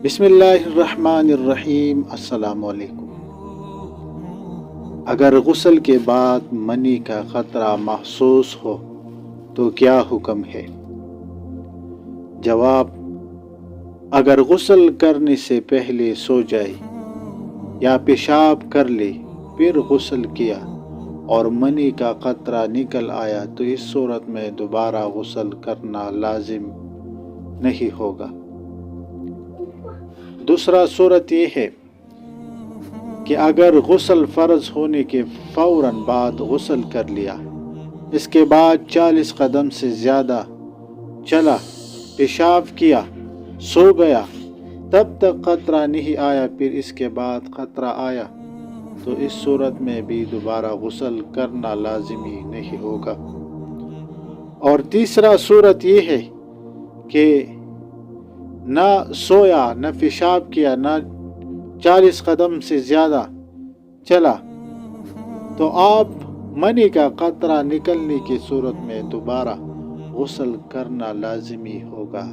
بسم اللہ الرحمن الرحیم۔ السلام علیکم۔ اگر غسل کے بعد منی کا قطرہ محسوس ہو تو کیا حکم ہے؟ جواب: اگر غسل کرنے سے پہلے سو جائے یا پیشاب کر لے پھر غسل کیا اور منی کا قطرہ نکل آیا تو اس صورت میں دوبارہ غسل کرنا لازم نہیں ہوگا۔ دوسرا صورت یہ ہے کہ اگر غسل فرض ہونے کے فوراً بعد غسل کر لیا، اس کے بعد 40 قدم سے زیادہ چلا، پیشاب کیا، سو گیا، تب تک قطرہ نہیں آیا، پھر اس کے بعد قطرہ آیا تو اس صورت میں بھی دوبارہ غسل کرنا لازمی نہیں ہوگا۔ اور تیسرا صورت یہ ہے کہ نہ سویا، نہ پیشاب کیا، نہ 40 قدم سے زیادہ چلا، تو آپ منی کا قطرہ نکلنے کی صورت میں دوبارہ غسل کرنا لازمی ہوگا۔